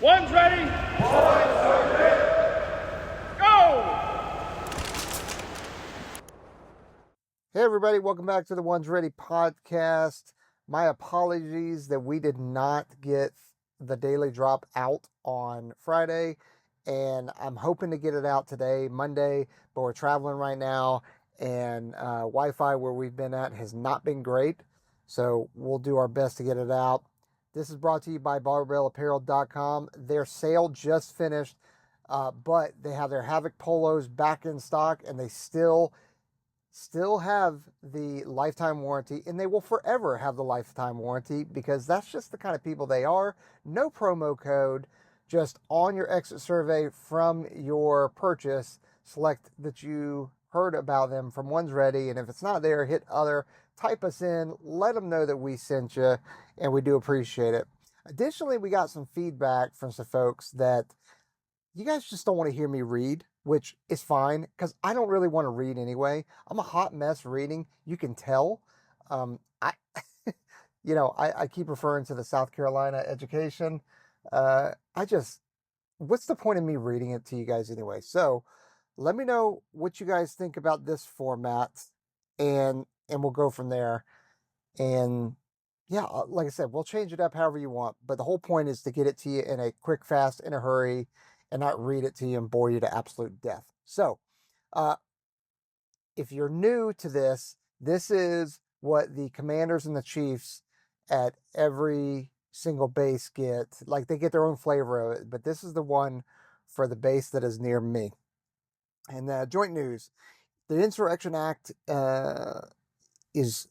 One's ready. One's ready. Go! Hey everybody, welcome back to the One's Ready podcast. My apologies that we did not get the daily drop out on Friday, and I'm hoping to get it out today, Monday, but we're traveling right now, and Wi-Fi where we've been at has not been great, so we'll do our best to get it out. This is brought to you by barbellapparel.com. Their sale just finished, but they have their Havoc polos back in stock, and they still have the lifetime warranty, and they will forever have the lifetime warranty because that's just the kind of people they are. No promo code, just on your exit survey from your purchase, select that you heard about them from One's Ready, and if it's not there, hit other, type us in, let them know that we sent you, and we do appreciate it. Additionally, we got some feedback from some folks that you guys just don't want to hear me read, which is fine because I don't really want to read anyway. I'm a hot mess reading. You can tell. I, I keep referring to the South Carolina education. What's the point of me reading it to you guys anyway? So let me know what you guys think about this format, and we'll go from there. And yeah, like I said, we'll change it up however you want. But the whole point is to get it to you in a quick, fast, in a hurry, and not read it to you and bore you to absolute death. So, if you're new to this, this is what the commanders and the chiefs at every single base get. Like, they get their own flavor of it, but this is the one for the base that is near me. And joint news, the Insurrection Act is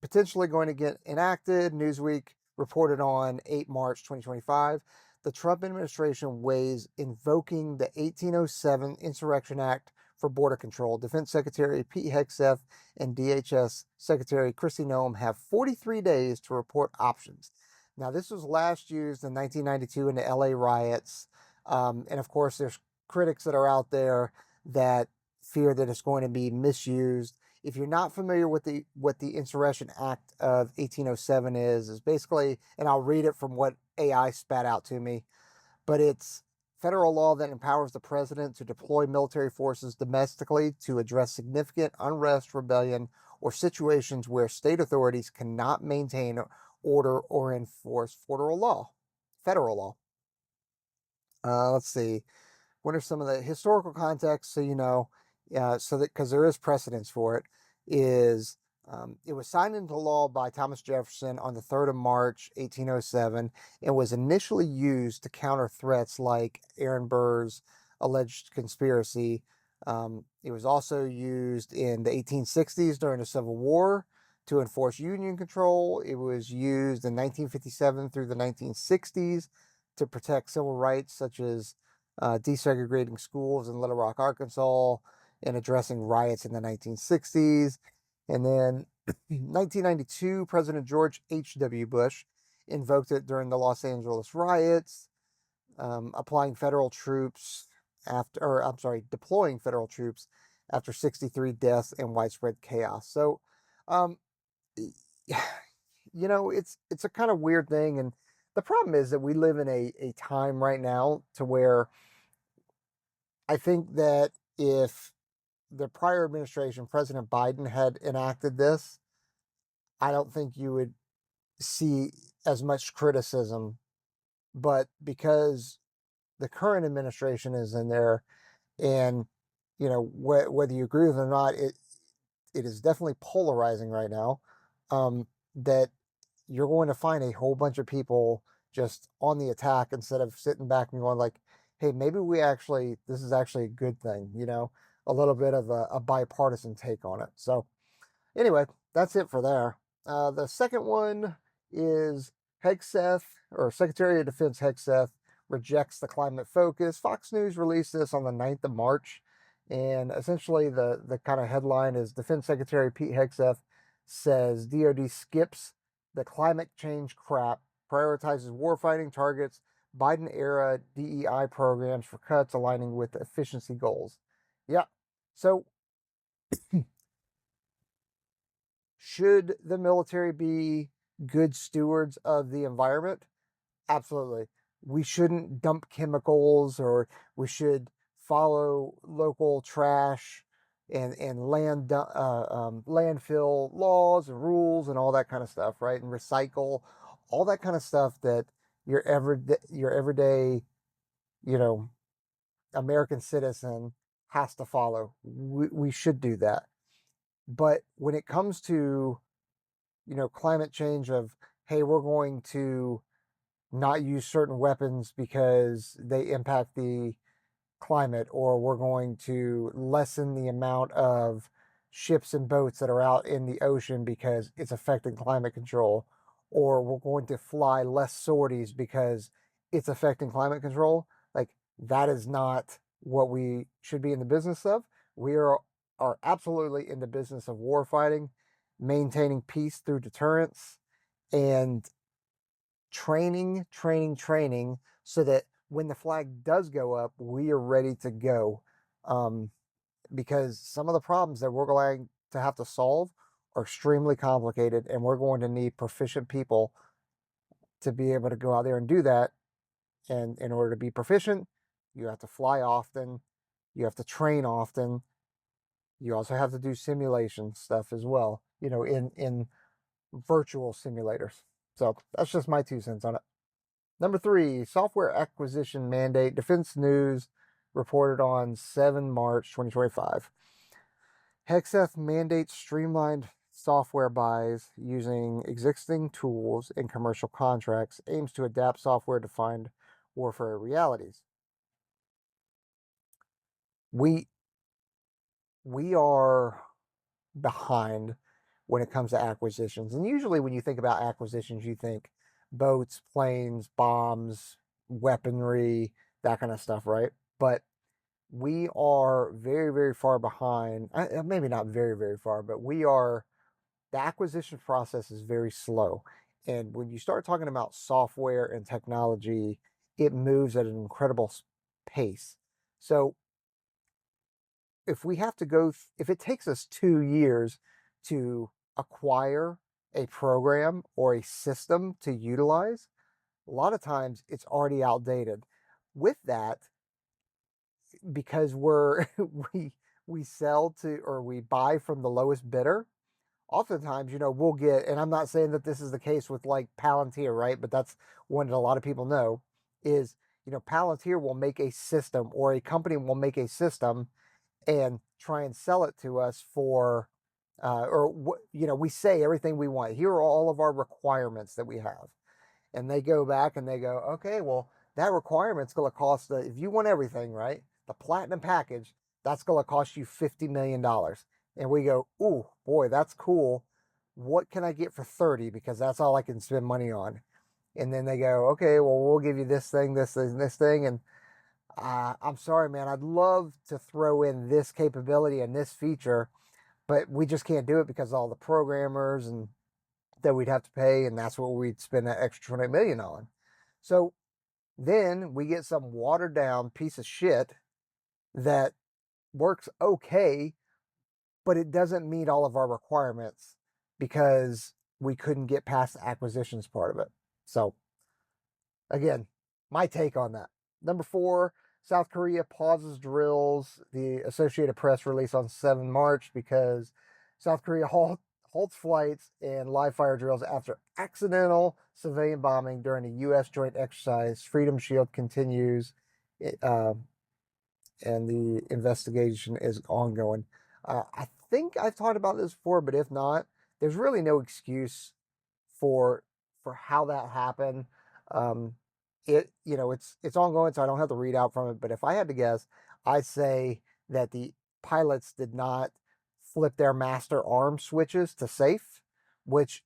potentially going to get enacted. Newsweek reported on 8 March 2025. The Trump administration weighs invoking the 1807 Insurrection Act for border control. Defense Secretary Pete Hegseth and DHS Secretary Kristi Noem have 43 days to report options. Now, this was last used in 1992 in the LA riots. And of course, there's critics that are out there that fear that it's going to be misused. If you're not familiar with what the Insurrection Act of 1807 is basically, and I'll read it from what AI spat out to me, but it's federal law that empowers the president to deploy military forces domestically to address significant unrest, rebellion, or situations where state authorities cannot maintain order or enforce federal law. Let's see. What are some of the historical context? So you know, so that because there is precedence for it, is it was signed into law by Thomas Jefferson on the 3rd of March, 1807, and was initially used to counter threats like Aaron Burr's alleged conspiracy. It was also used in the 1860s during the Civil War to enforce Union control. It was used in 1957 through the 1960s to protect civil rights, such as desegregating schools in Little Rock, Arkansas, and addressing riots in the 1960s. And then 1992, President George H.W. Bush invoked it during the Los Angeles riots, deploying federal troops after 63 deaths and widespread chaos. So, it's a kind of weird thing. And the problem is that we live in a time right now to where I think that if the prior administration, President Biden, had enacted this, I don't think you would see as much criticism. But because the current administration is in there, and whether you agree with it or not, it is definitely polarizing right now. That you're going to find a whole bunch of people just on the attack instead of sitting back and going like, hey, maybe this is actually a good thing, a little bit of a bipartisan take on it. So anyway, that's it for there. The second one is Hegseth, or Secretary of Defense Hegseth, rejects the climate focus. Fox News released this on the 9th of March. And essentially the kind of headline is Defense Secretary Pete Hegseth says DOD skips the climate change crap, prioritizes warfighting targets, Biden-era DEI programs for cuts aligning with efficiency goals. Yeah. So should the military be good stewards of the environment? Absolutely. we shouldn't dump chemicals, or we should follow local trash and landfill laws and rules and all that kind of stuff, right? And recycle all that kind of stuff that your everyday, you know, American citizen has to follow. We should do that. But when it comes to, climate change of, hey, we're going to not use certain weapons because they impact the climate, or we're going to lessen the amount of ships and boats that are out in the ocean because it's affecting climate control, or we're going to fly less sorties because it's affecting climate control. Like, that is not what we should be in the business of. We are absolutely in the business of war fighting, maintaining peace through deterrence, and training, so that when the flag does go up, we are ready to go. Um, because some of the problems that we're going to have to solve are extremely complicated, and we're going to need proficient people to be able to go out there and do that. And in order to be proficient, you have to fly often, you have to train often, you also have to do simulation stuff as well, in virtual simulators. So that's just my 2 cents on it. Number 3, software acquisition mandate. Defense News reported on 7 March 2025. Hexeth mandates streamlined software buys using existing tools in commercial contracts, aims to adapt software-defined warfare realities. We are behind when it comes to acquisitions. And usually when you think about acquisitions, you think boats, planes, bombs, weaponry, that kind of stuff, right? But we are very, very far behind. Maybe not very, very far, but the acquisition process is very slow. And when you start talking about software and technology, it moves at an incredible pace. So if it takes us 2 years to acquire a program or a system to utilize, a lot of times it's already outdated. With that, because we sell to, or we buy from the lowest bidder, oftentimes, we'll get, and I'm not saying that this is the case with like Palantir, right? But that's one that a lot of people know is, Palantir will make a system, or a company will make a system and try and sell it to us for, we say everything we want. Here are all of our requirements that we have. And they go back and they go, okay, well, that requirement's going to cost, if you want everything, right? The platinum package, that's going to cost you $50 million. And we go, ooh, boy, that's cool. What can I get for 30? Because that's all I can spend money on. And then they go, okay, well, we'll give you this thing, this thing, this thing. And I'm sorry, man, I'd love to throw in this capability and this feature, but we just can't do it because of all the programmers and that we'd have to pay, and that's what we'd spend that extra 20 million on. So then we get some watered down piece of shit that works okay, but it doesn't meet all of our requirements because we couldn't get past the acquisitions part of it. So again, my take on that. Number 4, South Korea pauses drills. The Associated Press released on 7 March because South Korea halts flights and live fire drills after accidental civilian bombing during a U.S. joint exercise. Freedom Shield continues, and the investigation is ongoing. I think I've talked about this before, but if not, there's really no excuse for how that happened. It's ongoing, so I don't have to read out from it. But if I had to guess, I'd say that the pilots did not flip their master arm switches to safe, which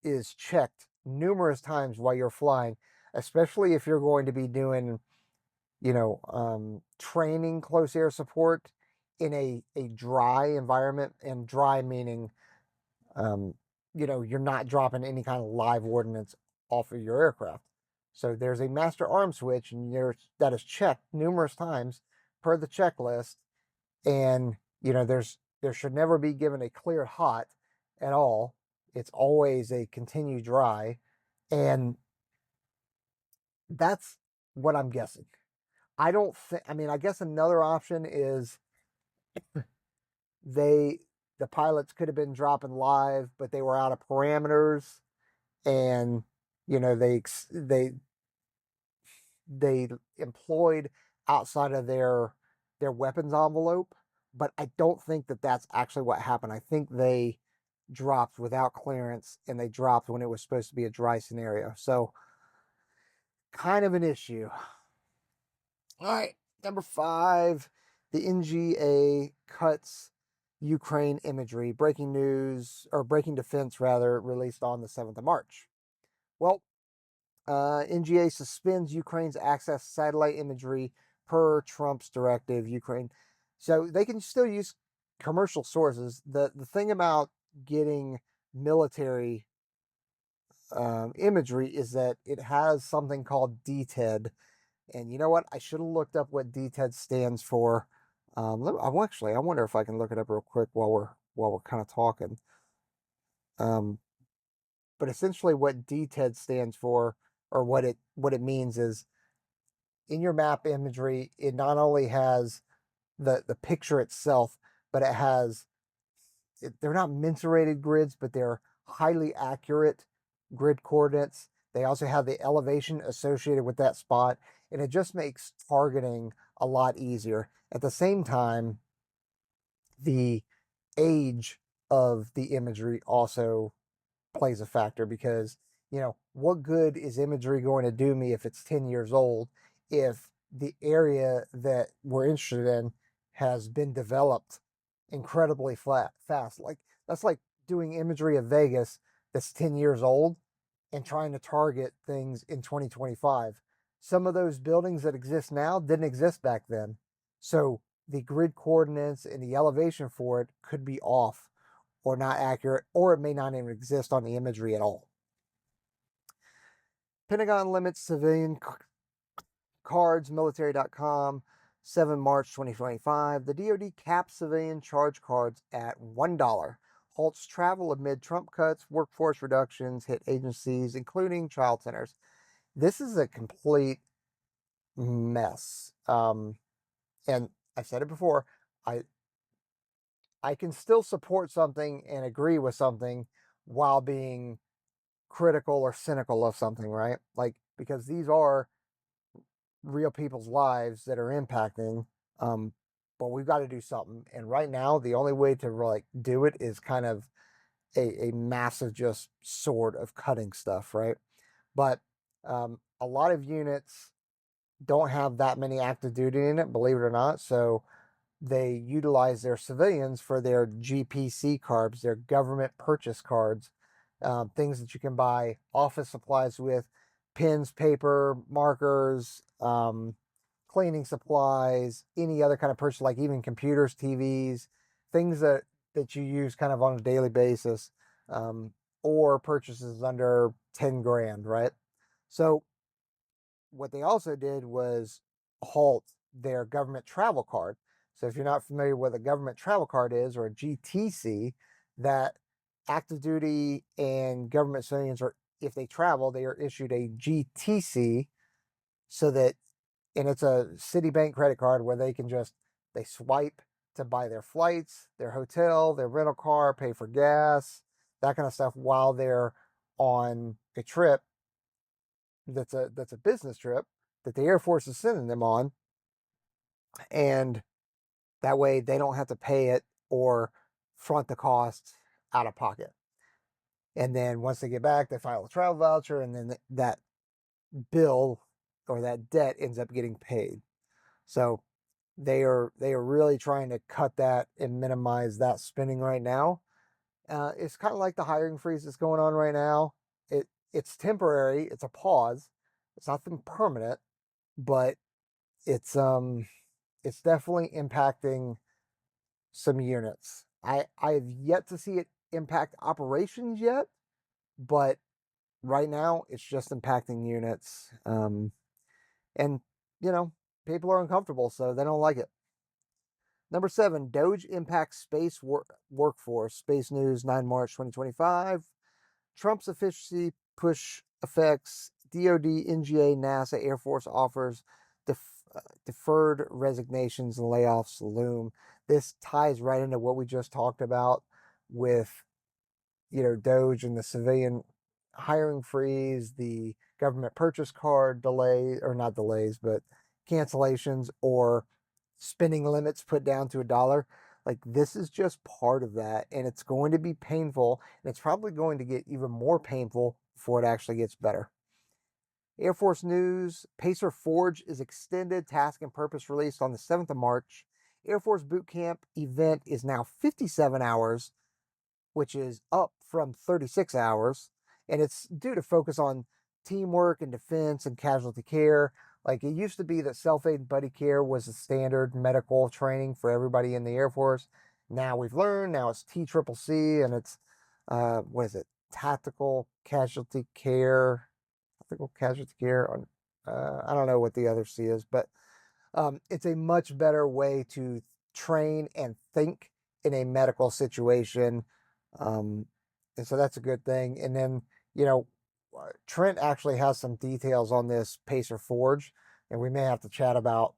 is checked numerous times while you're flying, especially if you're going to be doing, training close air support in a dry environment. And dry meaning, you're not dropping any kind of live ordnance off of your aircraft. So there's a master arm switch, and that is checked numerous times per the checklist. And there should never be given a clear hot at all. It's always a continue dry, and that's what I'm guessing. I don't think, I mean, I guess another option is the pilots could have been dropping live, but they were out of parameters, and they employed outside of their weapons envelope. But I don't think that that's actually what happened. I think they dropped without clearance, and they dropped when it was supposed to be a dry scenario. So kind of an issue. All right, number 5, the NGA cuts Ukraine imagery. Breaking news, or breaking defense rather, released on the 7th of March. Well, NGA suspends Ukraine's access to satellite imagery per Trump's directive. Ukraine, so they can still use commercial sources. The thing about getting military imagery is that it has something called DTED. And you know what? I should have looked up what DTED stands for. I wonder if I can look it up real quick while we're kind of talking. But essentially, what DTED stands for, or what it means, is in your map imagery, it not only has the picture itself, but it has they're not mensurated grids, but they're highly accurate grid coordinates. They also have the elevation associated with that spot, and it just makes targeting a lot easier. At the same time, the age of the imagery also plays a factor, because what good is imagery going to do me if it's 10 years old, if the area that we're interested in has been developed incredibly fast. Like, that's like doing imagery of Vegas that's 10 years old and trying to target things in 2025. Some of those buildings that exist now didn't exist back then, so the grid coordinates and the elevation for it could be off or not accurate, or it may not even exist on the imagery at all. Pentagon limits civilian cards, military.com, 7 March 2025. The DoD caps civilian charge cards at $1. Halts travel amid Trump cuts, workforce reductions hit agencies, including child centers. This is a complete mess. And I said it before, I can still support something and agree with something while being critical or cynical of something, right? Like, because these are real people's lives that are impacting. But we've got to do something. And right now, the only way to do it is kind of a massive just sword of cutting stuff, right? But a lot of units don't have that many active duty in it, believe it or not. So they utilize their civilians for their GPC cards, their government purchase cards, things that you can buy office supplies with, pens, paper, markers, cleaning supplies, any other kind of purchase, like even computers, TVs, things that you use kind of on a daily basis, or purchases under 10 grand, right? So what they also did was halt their government travel card. So if you're not familiar with what a government travel card is, or a GTC, that active duty and government civilians are, if they travel, they are issued a GTC, so that, and it's a Citibank credit card where they swipe to buy their flights, their hotel, their rental car, pay for gas, that kind of stuff while they're on a trip that's a business trip that the Air Force is sending them on. And that way they don't have to pay it or front the cost out of pocket. And then once they get back, they file a travel voucher, and then that bill or that debt ends up getting paid. So they are really trying to cut that and minimize that spending right now. It's kind of like the hiring freeze that's going on right now. It's temporary. It's a pause. It's nothing permanent, but it's definitely impacting some units. I have yet to see it impact operations yet, but right now it's just impacting units. And people are uncomfortable, so they don't like it. Number 7, Doge impacts space workforce. Space News, 9 March 2025. Trump's efficiency push affects DoD, NGA, NASA, Air Force offers deferred resignations and layoffs loom. This ties right into what we just talked about with, Doge and the civilian hiring freeze, the government purchase card delay, or not delays, but cancellations, or spending limits put down to $1. Like, this is just part of that, and it's going to be painful, and it's probably going to get even more painful before it actually gets better. Air Force News, Pacer Forge is extended, task and purpose released on the 7th of March. Air Force Boot Camp event is now 57 hours, which is up from 36 hours. And it's due to focus on teamwork and defense and casualty care. Like, it used to be that self-aid and buddy care was the standard medical training for everybody in the Air Force. Now we've learned, now it's TCCC, and it's, what is it? Tactical casualty care. Tactical casualty care. I don't know what the other C is, but it's a much better way to train and think in a medical situation. And so that's a good thing. And then, Trent actually has some details on this Pacer Forge, and we may have to chat about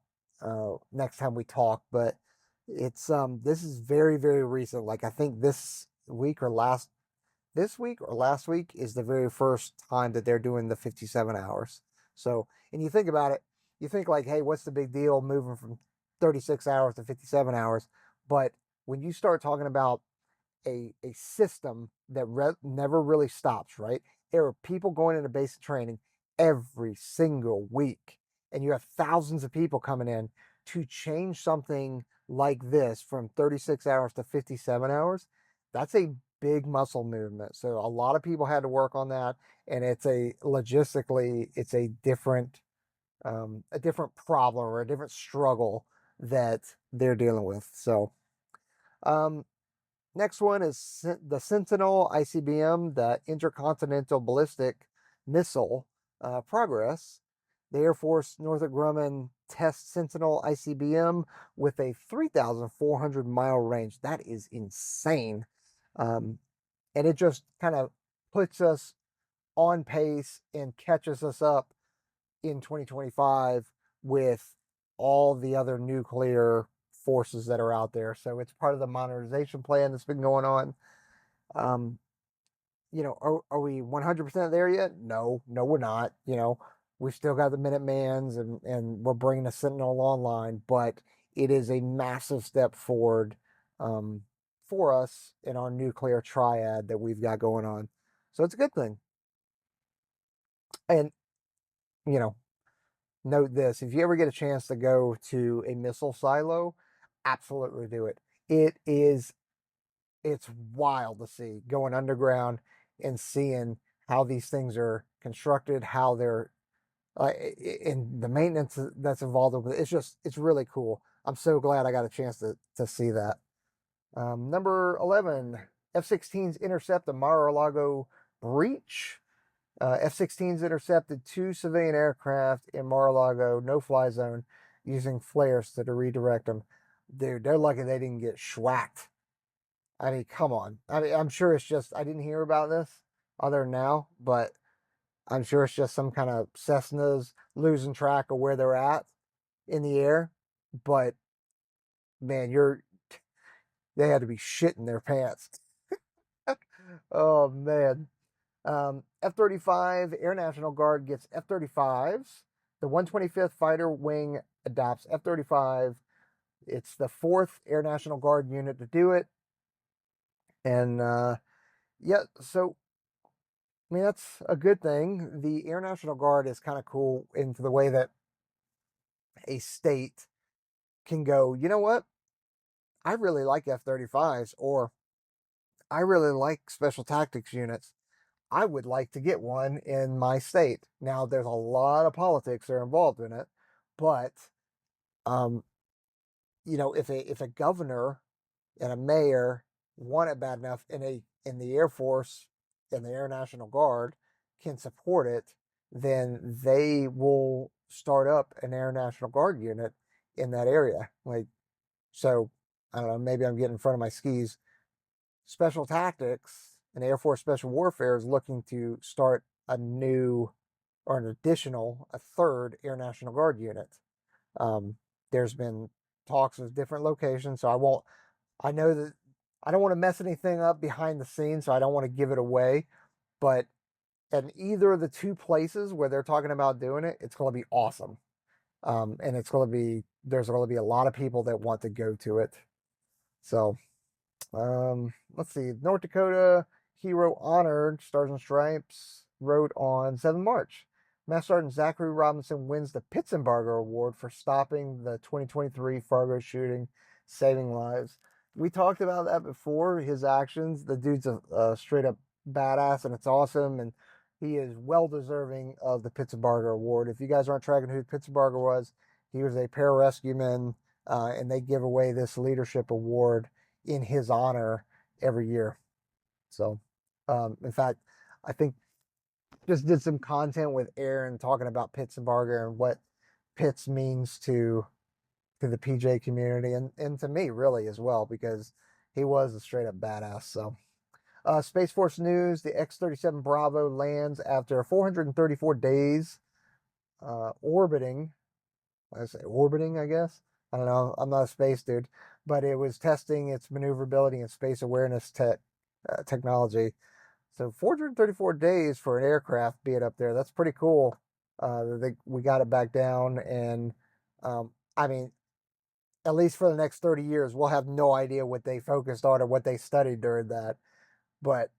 next time we talk, but it's this is very, very recent. Like, I think this week or last week is the very first time that they're doing the 57 hours. So, and you think about it, you think like, hey, what's the big deal moving from 36 hours to 57 hours? But when you start talking about a system that never really stops, right? There are people going into basic training every single week, and you have thousands of people coming in to change something like this from 36 hours to 57 hours. That's a big muscle movement. So a lot of people had to work on that, and it's logistically, it's a different problem or a different struggle that they're dealing with. So, next one is the Sentinel ICBM, the Intercontinental Ballistic Missile progress. The Air Force Northrop Grumman tests Sentinel ICBM with a 3,400-mile range. That is insane. And it just kind of puts us on pace and catches us up in 2025 with all the other nuclear forces that are out there. So it's part of the modernization plan that's been going on. Are we 100% there yet? No, we're not. We've still got the Minutemans, and we're bringing the Sentinel online, but it is a massive step forward for us in our nuclear triad that we've got going on. So it's a good thing. And, note this, if you ever get a chance to go to a missile silo, absolutely do it. It's wild to see going underground and seeing how these things are constructed, how they're in the maintenance that's involved with it. It's really cool. I'm so glad I got a chance to see that. Number 11, F-16s intercept the Mar-a-Lago breach. F-16s intercepted 2 civilian aircraft in Mar-a-Lago no-fly zone using flares to redirect them. Dude, they're lucky they didn't get schwacked. I mean, come on. I mean, I'm sure it's just, I didn't hear about this other than now, but I'm sure it's just some kind of Cessnas losing track of where they're at in the air. But man, they had to be shitting their pants. Oh man. F-35 Air National Guard gets F-35s. The 125th Fighter Wing adopts F-35. It's the 4th Air National Guard unit to do it. And yeah, so I mean, that's a good thing. The Air National Guard is kind of cool into the way that a state can go, you know what? I really like F-35s, or I really like special tactics units. I would like to get one in my state. Now, there's a lot of politics that are involved in it, but um, if a governor and a mayor want it bad enough, in the Air Force and the Air National Guard can support it, then they will start up an Air National Guard unit in that area. Like, so I don't know, maybe I'm getting in front of my skis. Special Tactics and Air Force Special Warfare is looking to start a new or an additional, a third Air National Guard unit. There's been talks of different locations, so I know that I don't want to mess anything up behind the scenes, so I don't want to give it away. But at either of the two places where they're talking about doing it, it's going to be awesome. And there's going to be a lot of people that want to go to it. So, let's see. North Dakota Hero Honored Stars and Stripes wrote on 7 March. Master Sergeant Zachary Robinson wins the Pittsburgher Award for stopping the 2023 Fargo shooting, saving lives. We talked about that before, his actions. The dude's a straight up badass, and it's awesome, and he is well deserving of the Pittsburgher Award. If you guys aren't tracking who Pittsburgher was, he was a pararescueman, and they give away this leadership award in his honor every year. So, in fact, I think just did some content with Aaron talking about Pittsburgher and what Pitts means to the PJ community and to me really as well, because he was a straight up badass. So, Space Force news: the X-37 Bravo lands after 434 days orbiting. I say orbiting, I guess. I don't know. I'm not a space dude, but it was testing its maneuverability and space awareness technology. So 434 days for an aircraft being up there. That's pretty cool. We got it back down, and I mean, at least for the next 30 years, we'll have no idea what they focused on or what they studied during that. But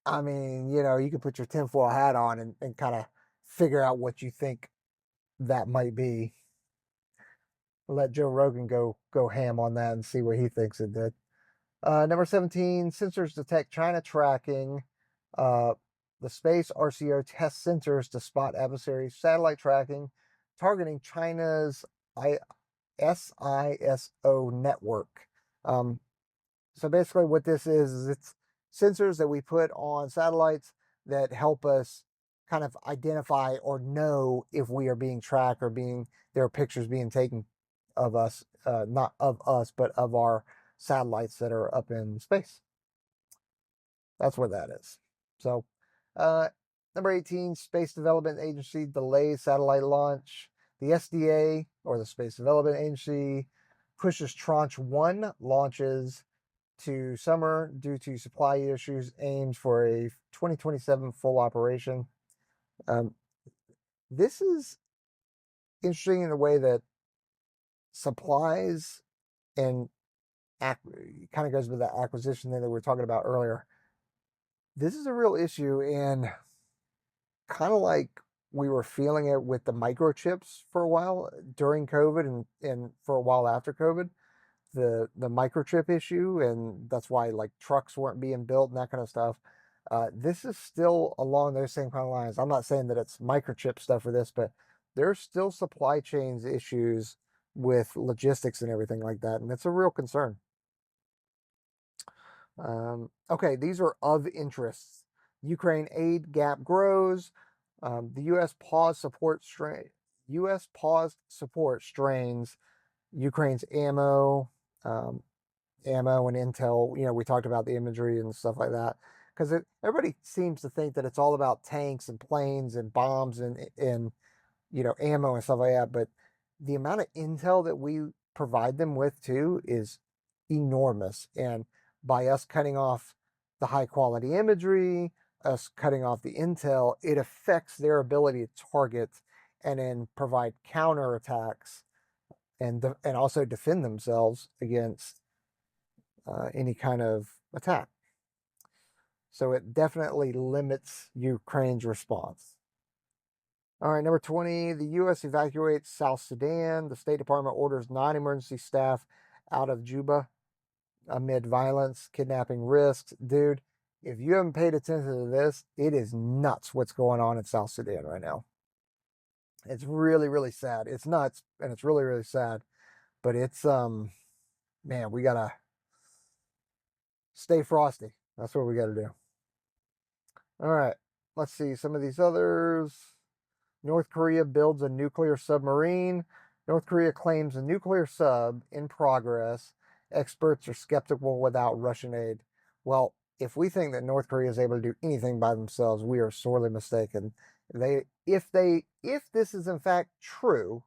I mean, you can put your tinfoil hat on and kind of figure out what you think that might be. Let Joe Rogan go ham on that and see what he thinks it did. Number 17, sensors detect China tracking. The Space RCO tests sensors to spot adversary satellite tracking, targeting China's SISO network. So basically what this is it's sensors that we put on satellites that help us kind of identify or know if we are being tracked or there are pictures being taken of us, not of us, but of our satellites that are up in space. That's what that is. So, number 18, Space Development Agency delays satellite launch. The SDA, or the Space Development Agency, pushes Tranche 1 launches to summer due to supply issues, aims for a 2027 full operation. This is interesting in the way that supplies and kind of goes with the acquisition thing that we were talking about earlier. This is a real issue, and kind of like we were feeling it with the microchips for a while during COVID and for a while after COVID, the microchip issue, and that's why like trucks weren't being built and that kind of stuff. This is still along those same kind of lines. I'm not saying that it's microchip stuff for this, but there's still supply chains issues with logistics and everything like that, and it's a real concern. Okay, these are of interest. Ukraine aid gap grows. The U.S. paused support strains Ukraine's ammo and intel. We talked about the imagery and stuff like that, because everybody seems to think that it's all about tanks and planes and bombs and ammo and stuff like that. But the amount of intel that we provide them with too is enormous. And by us cutting off the high quality imagery, us cutting off the intel, it affects their ability to target and then provide counterattacks and also defend themselves against any kind of attack. So it definitely limits Ukraine's response. All right, number 20, the U.S. evacuates South Sudan. The State Department orders non-emergency staff out of Juba amid violence, kidnapping risks. Dude, if you haven't paid attention to this, it is nuts what's going on in South Sudan right now. It's really, really sad. It's nuts, and it's really, really sad. But it's, man, we gotta stay frosty. That's what we gotta do. All right, let's see some of these others. North Korea builds a nuclear submarine. North Korea claims a nuclear sub in progress. Experts are skeptical without Russian aid. Well, if we think that North Korea is able to do anything by themselves, we are sorely mistaken. if this is in fact true,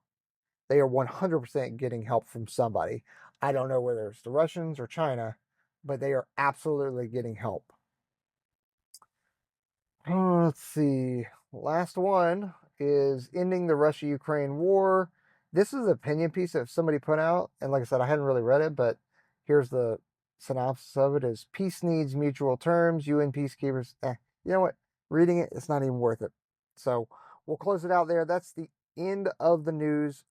they are 100% getting help from somebody. I don't know whether it's the Russians or China, but they are absolutely getting help. Let's see. Last one is ending the Russia-Ukraine war. This is an opinion piece that somebody put out, and like I said, I hadn't really read it, but here's the synopsis of it: is peace needs mutual terms. UN peacekeepers. You know what? Reading it, it's not even worth it. So we'll close it out there. That's the end of the news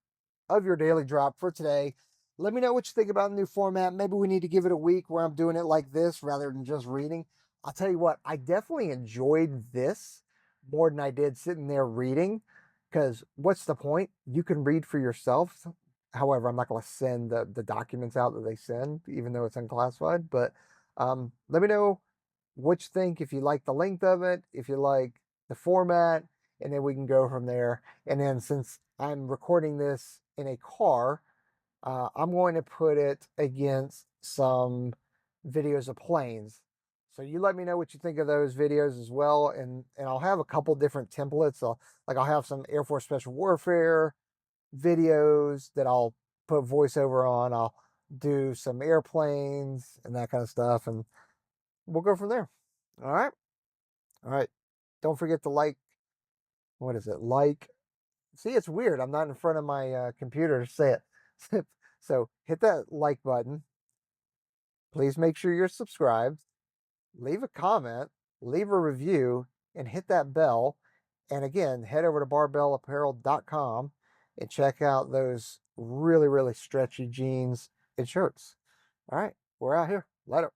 of your daily drop for today. Let me know what you think about the new format. Maybe we need to give it a week where I'm doing it like this rather than just reading. I'll tell you what, I definitely enjoyed this more than I did sitting there reading, because what's the point? You can read for yourself. However, I'm not going to send the documents out that they send, even though it's unclassified. But let me know what you think, if you like the length of it, if you like the format, and then we can go from there. And then since I'm recording this in a car, I'm going to put it against some videos of planes. So you let me know what you think of those videos as well, and I'll have a couple different templates. I'll have some Air Force Special Warfare videos that I'll put voiceover on. I'll do some airplanes and that kind of stuff, and we'll go from there. All right. All right. Don't forget to like. What is it? Like. See, it's weird. I'm not in front of my computer to say it. So hit that like button. Please make sure you're subscribed. Leave a comment, leave a review, and hit that bell. And again, head over to barbellapparel.com and check out those really, really stretchy jeans and shirts. All right, we're out here. Later.